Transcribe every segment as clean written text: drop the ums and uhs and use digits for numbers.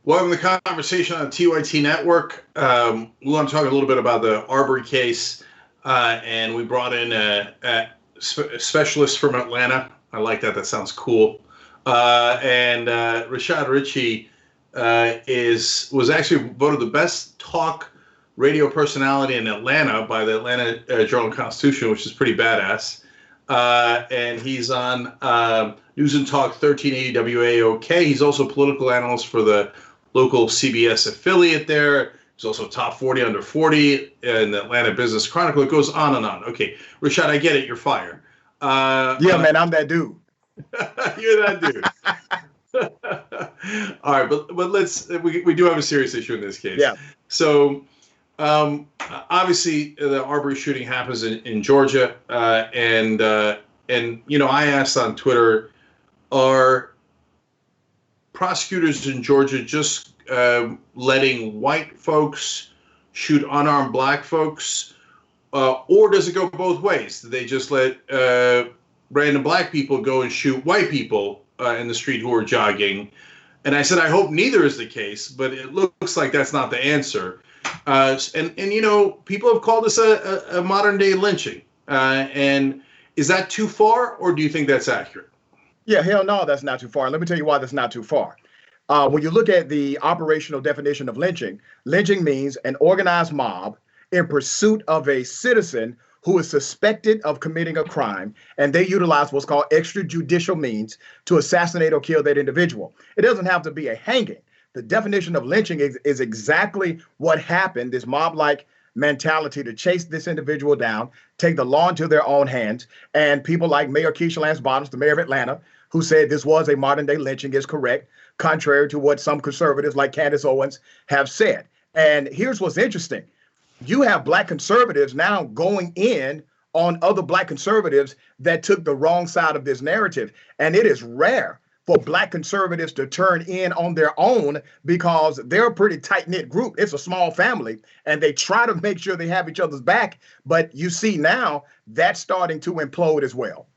Welcome to the conversation on TYT Network. We want to talk a little bit about the Arbery case, and we brought in a specialist from Atlanta. I like that. That sounds cool. And Rashad Ritchie was actually voted the best talk radio personality in Atlanta by the Atlanta Journal-Constitution, which is pretty badass. And he's on News and Talk 1380 WAOK. He's also a political analyst for the local CBS affiliate there. He's also top 40 under 40 in the Atlanta Business Chronicle. It goes on and on. Okay, Rashad, I get it. You're fired. Man, I'm that dude. You're that dude. All right, but we do have a serious issue in this case. Yeah. So obviously the Arbery shooting happens in Georgia, and I asked on Twitter, are prosecutors in Georgia just letting white folks shoot unarmed black folks, or does it go both ways? Do they just let random black people go and shoot white people in the street who are jogging? And I said, I hope neither is the case, but it looks like that's not the answer. And people have called this a modern day lynching. And is that too far, or do you think that's accurate? Yeah, hell no, that's not too far. And let me tell you why that's not too far. When you look at the operational definition of lynching, lynching means an organized mob in pursuit of a citizen who is suspected of committing a crime, and they utilize what's called extrajudicial means to assassinate or kill that individual. It doesn't have to be a hanging. The definition of lynching is exactly what happened, this mob-like mentality to chase this individual down, take the law into their own hands, and people like Mayor Keisha Lance Bottoms, the mayor of Atlanta, who said this was a modern-day lynching, is correct, contrary to what some conservatives like Candace Owens have said. And here's what's interesting. You have black conservatives now going in on other black conservatives that took the wrong side of this narrative. And it is rare for black conservatives to turn in on their own because they're a pretty tight-knit group. It's a small family, and they try to make sure they have each other's back. But you see now that's starting to implode as well.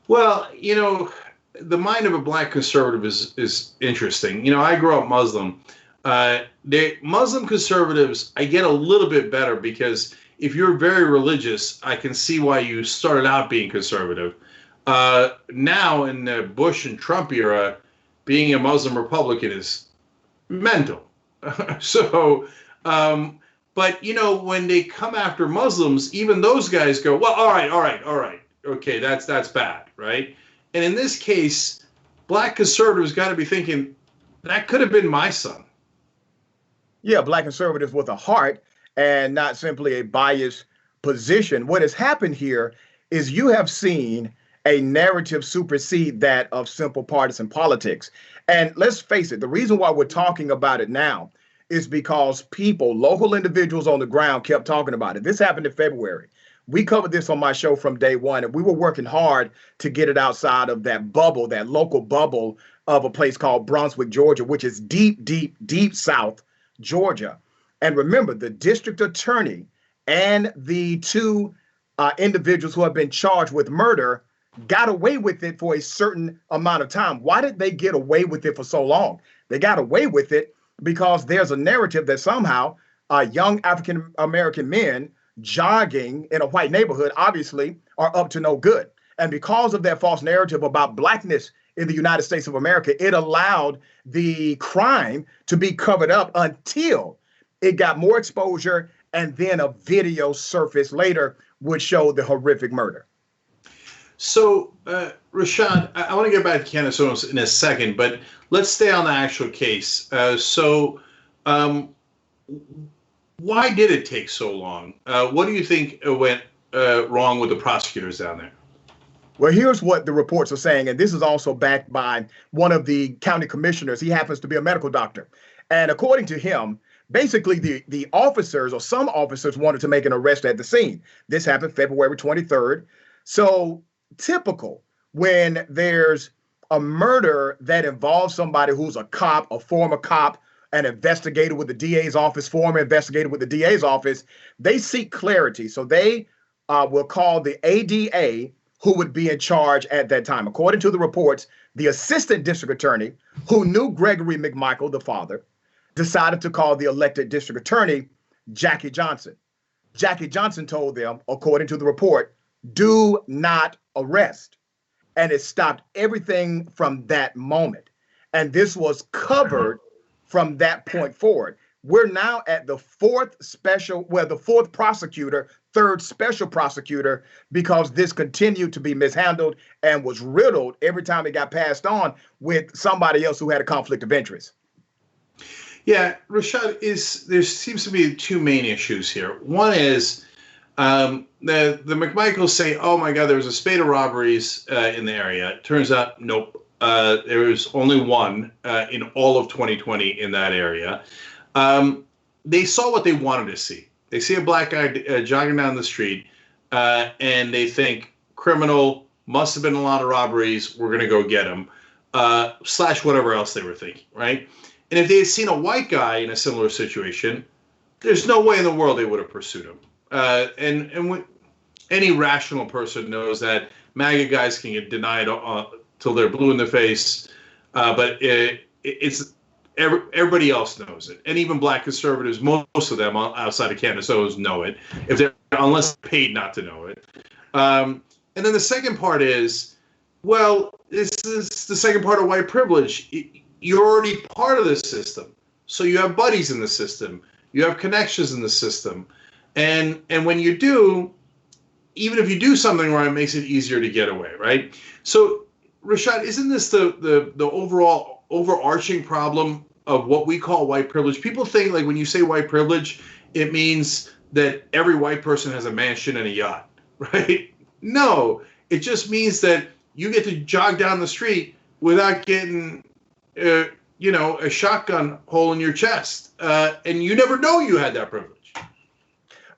Well, the mind of a black conservative is interesting. I grew up Muslim. Muslim conservatives, I get a little bit better because if you're very religious, I can see why you started out being conservative. Now in the Bush and Trump era, being a Muslim Republican is mental. So, but when they come after Muslims, even those guys go, well, all right. Okay, that's bad, right? And in this case, black conservatives got to be thinking, that could have been my son. Yeah, black conservatives with a heart and not simply a biased position. What has happened here is you have seen a narrative supersede that of simple partisan politics. And let's face it, the reason why we're talking about it now is because people, local individuals on the ground kept talking about it. This happened in February. We covered this on my show from day one, and we were working hard to get it outside of that bubble, that local bubble of a place called Brunswick, Georgia, which is deep, deep, deep South Georgia. And remember, the district attorney and the two individuals who have been charged with murder got away with it for a certain amount of time. Why did they get away with it for so long? They got away with it because there's a narrative that somehow young African-American men jogging in a white neighborhood obviously are up to no good. And because of that false narrative about blackness in the United States of America, it allowed the crime to be covered up until it got more exposure, and then a video surfaced later which showed the horrific murder. So, Rashad, I want to get back to Candace Owens in a second, but let's stay on the actual case. Why did it take so long? What do you think went wrong with the prosecutors down there? Well, here's what the reports are saying, and this is also backed by one of the county commissioners. He happens to be a medical doctor. And according to him, basically the officers, or some officers, wanted to make an arrest at the scene. This happened February 23rd. So typical when there's a murder that involves somebody who's a cop, a former cop, an investigator with the DA's office, former investigator with the DA's office, they seek clarity. So they will call the ADA, who would be in charge at that time. According to the reports, The assistant district attorney, who knew Gregory McMichael, the father, decided to call the elected district attorney, Jackie Johnson. Jackie Johnson told them, according to the report, do not arrest. And it stopped everything from that moment. And this was covered from that point forward. We're now at the the fourth prosecutor, third special prosecutor, because this continued to be mishandled and was riddled every time it got passed on with somebody else who had a conflict of interest. Yeah, Rashad, there seems to be two main issues here. One is the McMichaels say, oh my God, there was a spate of robberies in the area. It turns out, nope. There was only one in all of 2020 in that area. They saw what they wanted to see. They see a black guy jogging down the street, and they think, criminal, must have been a lot of robberies, we're going to go get him, / whatever else they were thinking, right? And if they had seen a white guy in a similar situation, there's no way in the world they would have pursued him. Any rational person knows that MAGA guys can get denied till they're blue in the face, but everybody else knows it, and even black conservatives, most of them outside of Canada know it, unless paid not to know it. And then the second part is, well, this is the second part of white privilege. You're already part of the system, so you have buddies in the system, you have connections in the system, and when you do, even if you do something wrong, it makes it easier to get away, right? So, Rashad, isn't this the overall overarching problem of what we call white privilege? People think, like, when you say white privilege, it means that every white person has a mansion and a yacht, right? No, it just means that you get to jog down the street without getting, a shotgun hole in your chest, and you never know you had that privilege.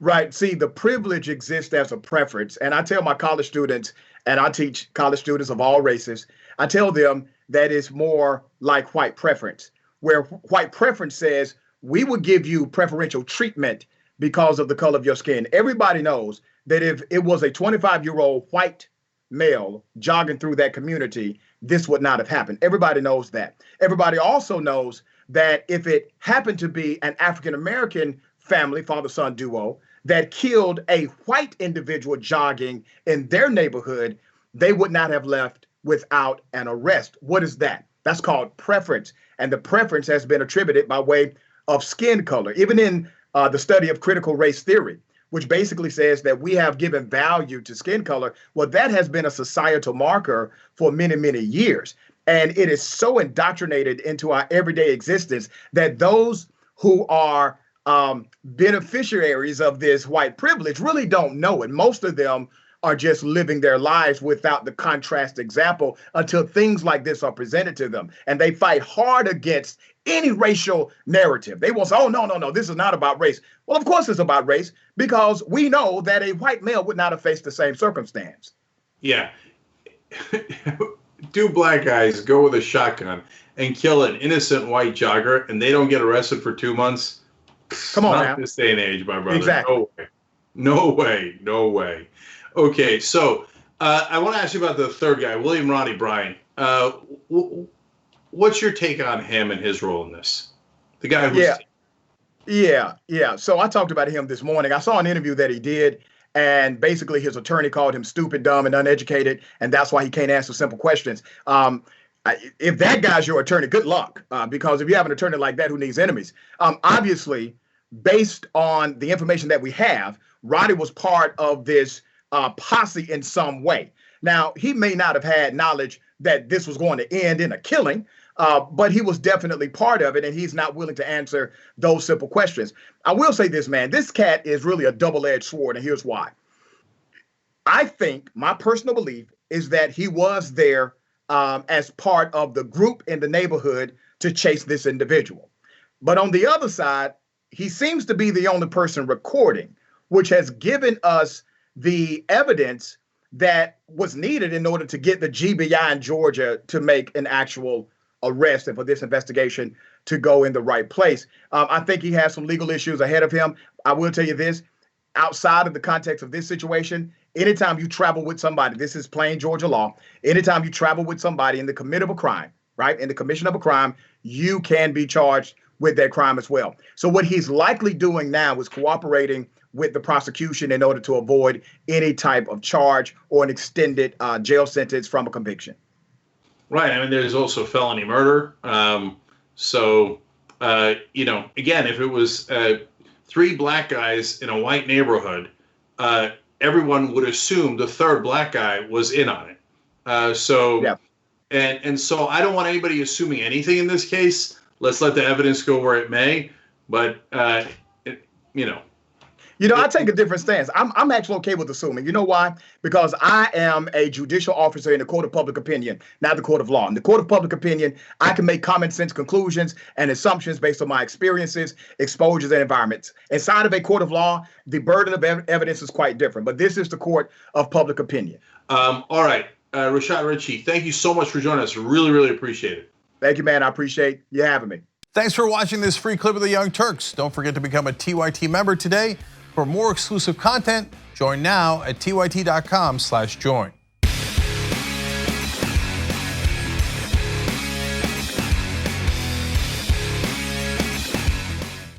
Right. See, the privilege exists as a preference. And I tell my college students, and I teach college students of all races, I tell them that it's more like white preference, where white preference says we would give you preferential treatment because of the color of your skin. Everybody knows that if it was a 25-year-old white male jogging through that community, this would not have happened. Everybody knows that. Everybody also knows that if it happened to be an African-American family, father-son duo, that killed a white individual jogging in their neighborhood, they would not have left without an arrest. What is that? That's called preference. And the preference has been attributed by way of skin color, even in the study of critical race theory, which basically says that we have given value to skin color. Well, that has been a societal marker for many, many years. And it is so indoctrinated into our everyday existence that those who are beneficiaries of this white privilege really don't know it. Most of them are just living their lives without the contrast example until things like this are presented to them. And they fight hard against any racial narrative. They will say, oh, no, this is not about race. Well, of course it's about race, because we know that a white male would not have faced the same circumstance. Yeah. Two black guys go with a shotgun and kill an innocent white jogger, and they don't get arrested for 2 months. Come on, not this day and age, my brother. Exactly. No way. Okay, so I want to ask you about the third guy, William Roddy Bryan. What's your take on him and his role in this? The guy who's... Yeah. So I talked about him this morning. I saw an interview that he did, and basically his attorney called him stupid, dumb, and uneducated, and that's why he can't answer simple questions. If that guy's your attorney, good luck, because if you have an attorney like that who needs enemies, obviously, based on the information that we have, Roddy was part of this posse in some way. Now, he may not have had knowledge that this was going to end in a killing, but he was definitely part of it, and he's not willing to answer those simple questions. I will say this, man, this cat is really a double-edged sword, and here's why. I think my personal belief is that he was there as part of the group in the neighborhood to chase this individual. But on the other side, he seems to be the only person recording, which has given us the evidence that was needed in order to get the GBI in Georgia to make an actual arrest and for this investigation to go in the right place. I think he has some legal issues ahead of him. I will tell you this, outside of the context of this situation, anytime you travel with somebody, this is plain Georgia law, anytime you travel with somebody in the commission of a crime, right, in the commission of a crime, you can be charged with that crime as well. So what he's likely doing now is cooperating with the prosecution in order to avoid any type of charge or an extended jail sentence from a conviction. Right. I mean, there's also felony murder. Again, if it was 3 black guys in a white neighborhood, everyone would assume the third black guy was in on it. So I don't want anybody assuming anything in this case. Let's let the evidence go where it may. But, I take a different stance. I'm actually okay with assuming. You know why? Because I am a judicial officer in the court of public opinion, not the court of law. In the court of public opinion, I can make common sense conclusions and assumptions based on my experiences, exposures, and environments. Inside of a court of law, the burden of evidence is quite different. But this is the court of public opinion. All right. Rashad Ritchie, thank you so much for joining us. Really, really appreciate it. Thank you, man. I appreciate you having me. Thanks for watching this free clip of the Young Turks. Don't forget to become a TYT member today. For more exclusive content, join now at tyt.com/join.